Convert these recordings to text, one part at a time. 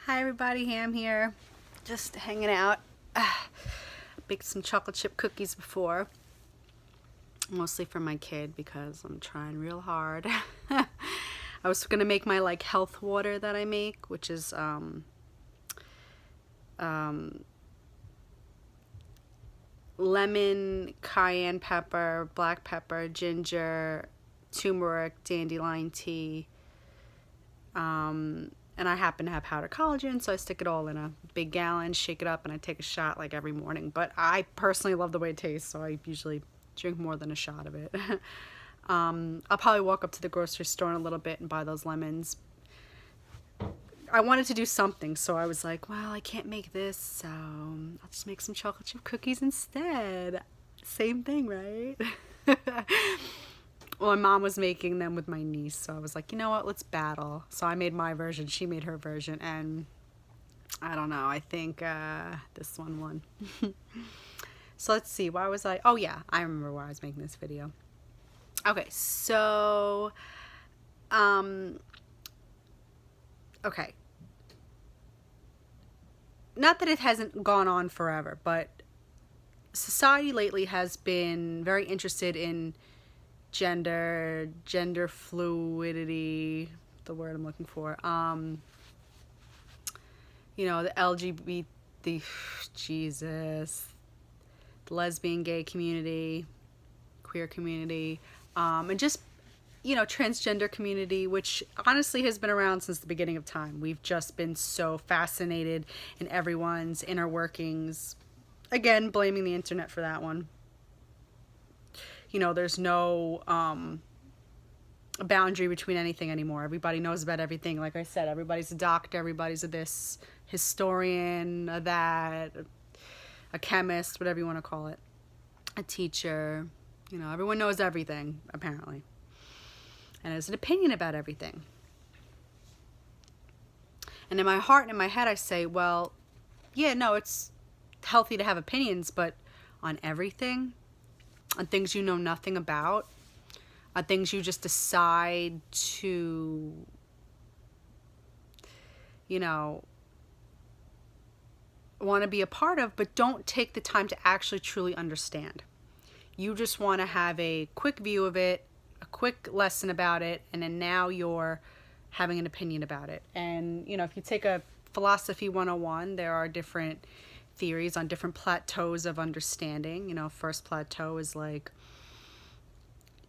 Hi everybody, Ham here. Just hanging out. Baked some chocolate chip cookies before. Mostly for my kid because I'm trying real hard. I was gonna make my health water that I make, which is lemon, cayenne pepper, black pepper, ginger, turmeric, dandelion tea. And I happen to have powdered collagen, so I stick it all in a big gallon, shake it up, and I take a shot every morning. But I personally love the way it tastes, so I usually drink more than a shot of it. I'll probably walk up to the grocery store in a little bit and buy those lemons. I wanted to do something, so I was like, well, I can't make this, so I'll just make some chocolate chip cookies instead. Same thing, right? Well, my mom was making them with my niece, so I was like, you know what, let's battle. So I made my version, she made her version, and I don't know, I think this one won. So let's see, why was I, oh yeah, I remember why I was making this video. Okay, so, okay. Not that it hasn't gone on forever, but society lately has been very interested in gender fluidity, the word I'm looking for. You know, the LGBT, Jesus, the lesbian, gay community, queer community, and just, you know, transgender community, which honestly has been around since the beginning of time. We've just been so fascinated in everyone's inner workings. Again, blaming the internet for that one. You know, there's no boundary between anything anymore. Everybody knows about everything. Like I said, everybody's a doctor, everybody's a this, historian, a that, a chemist, whatever you want to call it, a teacher. You know, everyone knows everything, apparently, and has an opinion about everything. And in my heart and in my head, I say, well, yeah, no, it's healthy to have opinions, but on everything, on things you know nothing about, on things you just decide to, you know, want to be a part of, but don't take the time to actually truly understand. You just want to have a quick view of it, a quick lesson about it, and then now you're having an opinion about it. And, you know, if you take a philosophy 101, there are different theories on different plateaus of understanding. You know, first plateau is like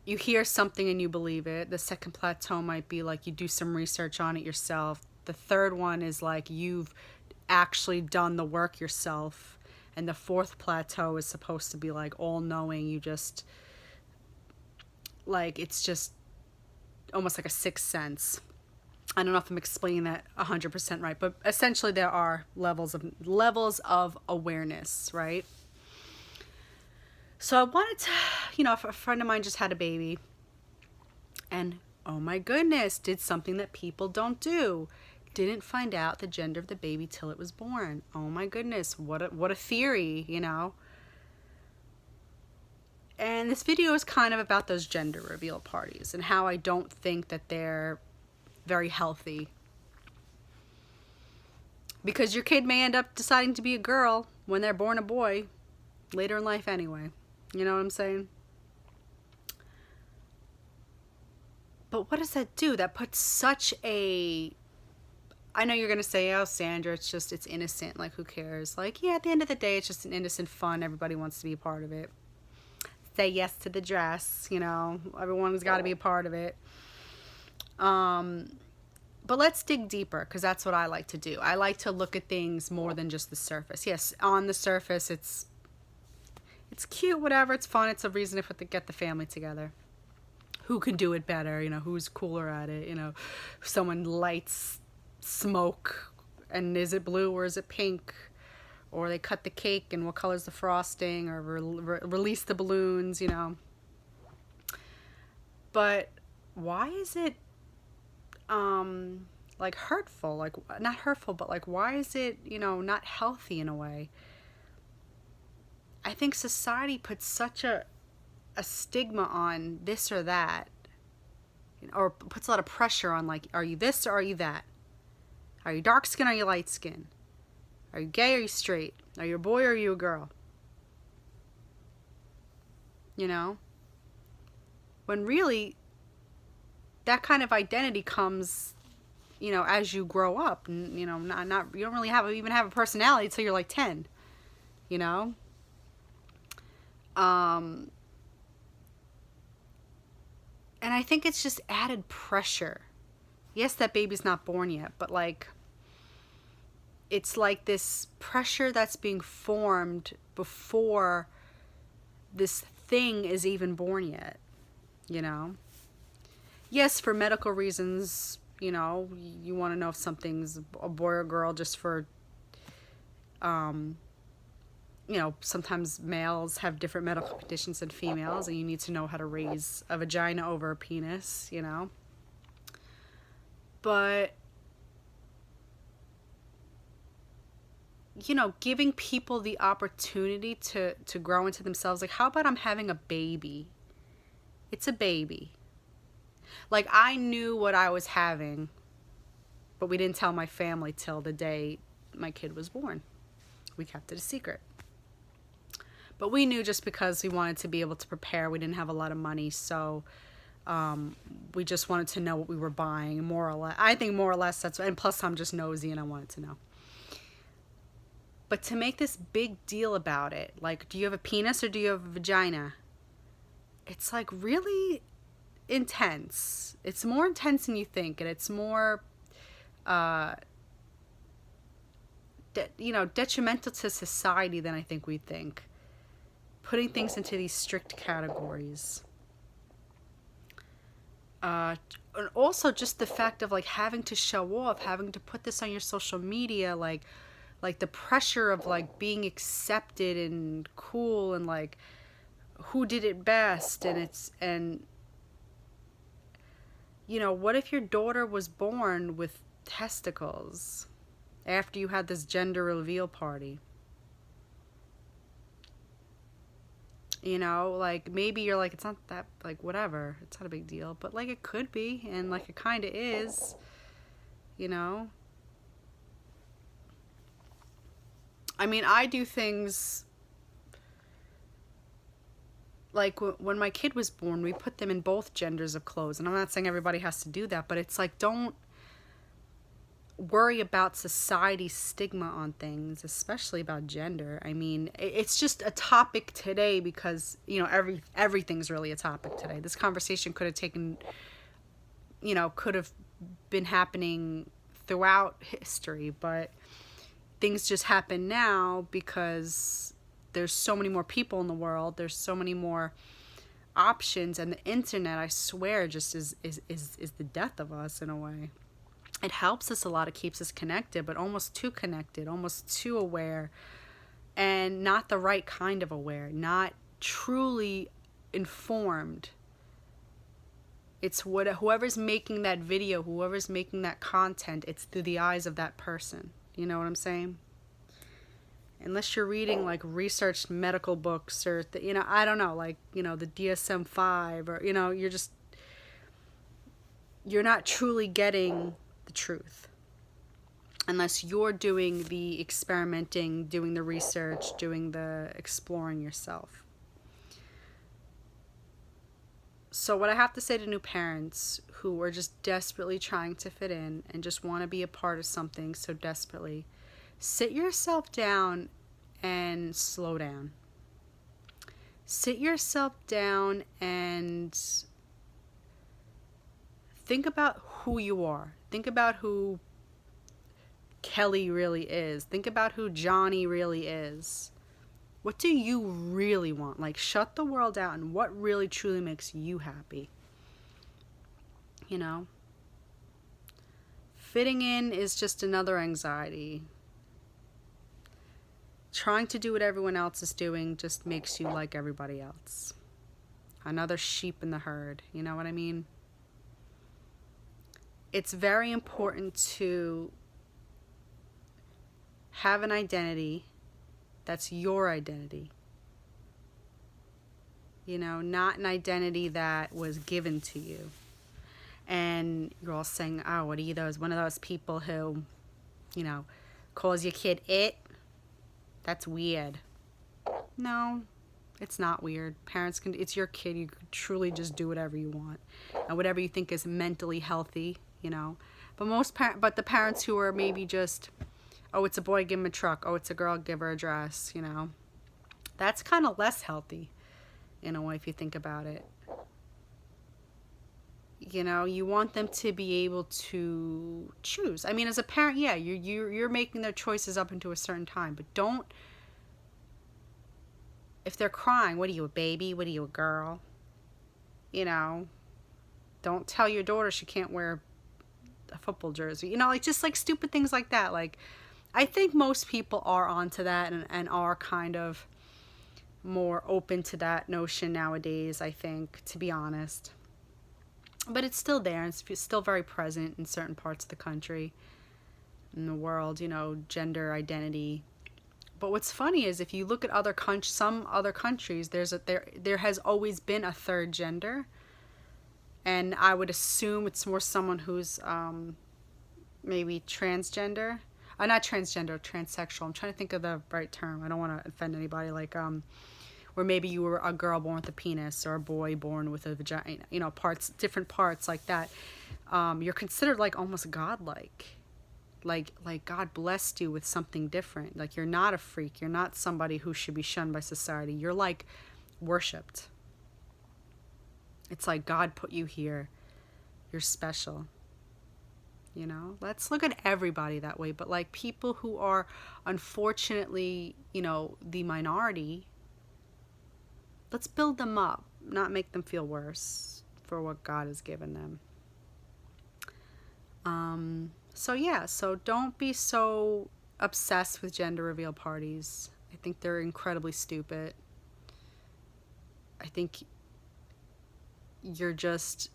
you hear something and you believe it. The second plateau might be like you do some research on it yourself. The third one is like you've actually done the work yourself. And the fourth plateau is supposed to be like all-knowing. You just, like, it's just almost like a sixth sense. I don't know if I'm explaining that 100% right, but essentially there are levels of awareness, right? So I wanted to, you know, a friend of mine just had a baby, and oh my goodness, did something that people don't do. Didn't find out the gender of the baby till it was born. Oh my goodness, what a theory, you know. And this video is kind of about those gender reveal parties and how I don't think that they're very healthy. Because your kid may end up deciding to be a girl when they're born a boy later in life anyway. You know what I'm saying? But what does that do? That puts such a, I know you're going to say, oh, Sandra, it's innocent. Like, who cares? Like, yeah, at the end of the day, it's just an innocent fun. Everybody wants to be a part of it. Say yes to the dress, you know. Everyone's got to be a part of it. But let's dig deeper, because that's what I like to do. I like to look at things more than just the surface. Yes, on the surface, it's cute, whatever. It's fun. It's a reason to get the family together. Who can do it better? You know, who's cooler at it? You know, someone lights smoke, and is it blue or is it pink? Or they cut the cake and what color's the frosting, or release the balloons, you know. But why is it like hurtful? Like, not hurtful, but like, why is it, you know, not healthy in a way? I think society puts such a stigma on this or that, or puts a lot of pressure on, like, are you this or are you that? Are you dark skin or are you light skin? Are you gay or are you straight? Are you a boy or are you a girl? You know? When really, that kind of identity comes, you know, as you grow up. And, you know, not you don't really even have a personality until you're like 10, you know? And I think it's just added pressure. Yes, that baby's not born yet, but like, it's like this pressure that's being formed before this thing is even born yet, you know? Yes, for medical reasons, you know, you want to know if something's a boy or girl just for, you know, sometimes males have different medical conditions than females, and you need to know how to raise a vagina over a penis, you know? But, you know, giving people the opportunity to grow into themselves. Like, how about I'm having a baby? It's a baby. Like, I knew what I was having, but we didn't tell my family till the day my kid was born. We kept it a secret. But we knew just because we wanted to be able to prepare. We didn't have a lot of money, so we just wanted to know what we were buying, more or less. I think more or less that's, and plus I'm just nosy and I wanted to know. But to make this big deal about it, like, do you have a penis or do you have a vagina? It's like really intense. It's more intense than you think, and it's more, you know, detrimental to society than I think we think. Putting things into these strict categories. And also just the fact of like having to show off, having to put this on your social media, like the pressure of like being accepted and cool and like who did it best. And you know, what if your daughter was born with testicles after you had this gender reveal party? You know, like maybe you're like, it's not that, like, whatever, it's not a big deal, but like it could be, and like it kind of is, you know? I mean, I do things like when my kid was born, we put them in both genders of clothes. And I'm not saying everybody has to do that, but it's like, don't worry about society's stigma on things, especially about gender. I mean, it's just a topic today because, you know, everything's really a topic today. This conversation could have taken, you know, could have been happening throughout history, but things just happen now because there's so many more people in the world. There's so many more options, and the internet, I swear, just is the death of us in a way. It helps us a lot. It keeps us connected, but almost too connected, almost too aware, and not the right kind of aware, not truly informed. It's whoever's making that video, whoever's making that content, it's through the eyes of that person. You know what I'm saying? Unless you're reading like researched medical books or, you know, I don't know, like, you know, the DSM-5 or, you know, you're not truly getting the truth unless you're doing the experimenting, doing the research, doing the exploring yourself. So what I have to say to new parents who are just desperately trying to fit in and just want to be a part of something so desperately, sit yourself down and slow down. Sit yourself down and think about who you are. Think about who Kelly really is. Think about who Johnny really is. What do you really want? Like, shut the world out and what really truly makes you happy. You know? Fitting in is just another anxiety. Trying to do what everyone else is doing just makes you like everybody else. Another sheep in the herd. You know what I mean? It's very important to have an identity that's your identity. You know, not an identity that was given to you. And you're all saying, oh, what are you, one of those people who you know, calls your kid it, that's weird. No, it's not weird. Parents can, it's your kid. You can truly just do whatever you want and whatever you think is mentally healthy, you know. But the parents who are maybe just, oh, it's a boy, give him a truck. Oh, it's a girl, give her a dress, you know. That's kind of less healthy in a way if you think about it. You know, you want them to be able to choose. I mean, as a parent, yeah, you're making their choices up until a certain time, but don't, if they're crying, what are you, a baby? What are you, a girl? You know, don't tell your daughter she can't wear a football jersey. You know, like just like stupid things like that. Like, I think most people are onto that and are kind of more open to that notion nowadays, I think, to be honest. But it's still there. It's still very present in certain parts of the country, in the world, you know, gender identity. But what's funny is if you look at some other countries, there has always been a third gender, and I would assume it's more someone who's maybe transgender, not transgender, transsexual. I'm trying to think of the right term. I don't want to offend anybody. Like where maybe you were a girl born with a penis or a boy born with a vagina. You know, different parts like that. You're considered like almost godlike. Like God blessed you with something different. Like you're not a freak. You're not somebody who should be shunned by society. You're like worshipped. It's like God put you here. You're special. You know, let's look at everybody that way. But like people who are unfortunately, you know, the minority, let's build them up, not make them feel worse for what God has given them. So yeah, so don't be so obsessed with gender reveal parties. I think they're incredibly stupid. I think you're just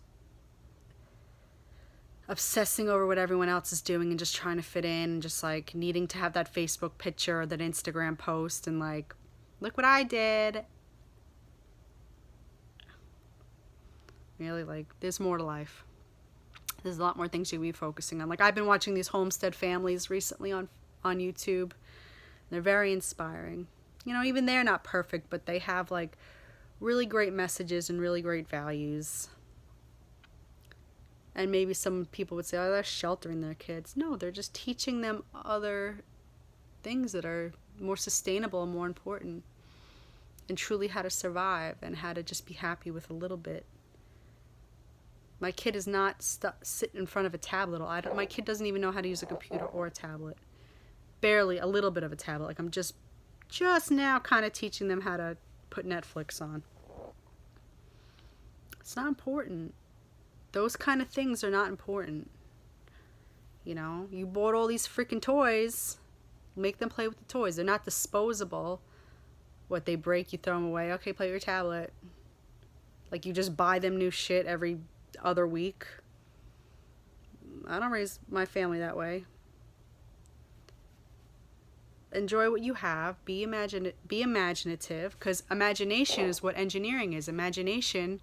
obsessing over what everyone else is doing and just trying to fit in and just like needing to have that Facebook picture or that Instagram post and like, look what I did. Really, like, there's more to life. There's a lot more things you be focusing on. Like, I've been watching these homestead families recently on YouTube. They're very inspiring. You know, even they're not perfect, but they have, like, really great messages and really great values. And maybe some people would say, oh, they're sheltering their kids. No, they're just teaching them other things that are more sustainable and more important. And truly how to survive and how to just be happy with a little bit. My kid is not sitting in front of a tablet. My kid doesn't even know how to use a computer or a tablet. Barely, a little bit of a tablet. Like I'm just now kind of teaching them how to put Netflix on. It's not important. Those kind of things are not important. You know, you bought all these freaking toys. Make them play with the toys. They're not disposable. What, they break, you throw them away. Okay, play with your tablet. Like you just buy them new shit every other week. I don't raise my family that way. Enjoy what you have. Be imaginative, because imagination is what engineering is. Imagination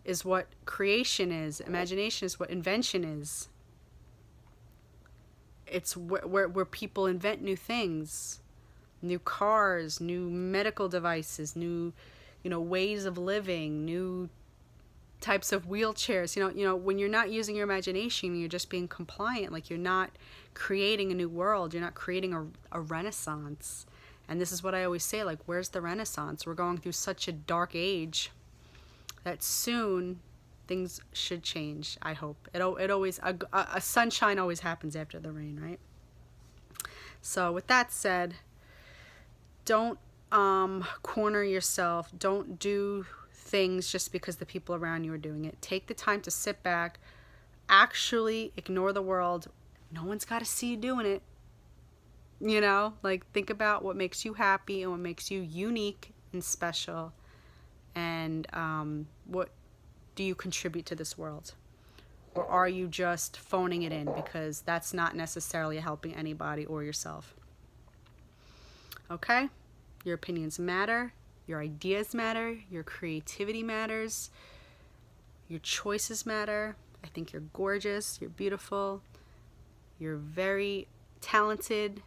is what creation is. Imagination is what invention is. It's where people invent new things, new cars, new medical devices, new, you know, ways of living, new types of wheelchairs. You know, when you're not using your imagination, you're just being compliant. Like you're not creating a new world. You're not creating a renaissance. And this is what I always say, like, where's the renaissance? We're going through such a dark age that soon things should change, I hope. It always, a sunshine always happens after the rain, right? So with that said, don't corner yourself. Don't do things just because the people around you are doing it. Take the time to sit back, actually ignore the world. No one's got to see you doing it. You know, like think about what makes you happy and what makes you unique and special, and what do you contribute to this world? Or are you just phoning it in, because that's not necessarily helping anybody or yourself. Okay? Your opinions matter. Your ideas matter. Your creativity matters. Your choices matter. I think you're gorgeous. You're beautiful. You're very talented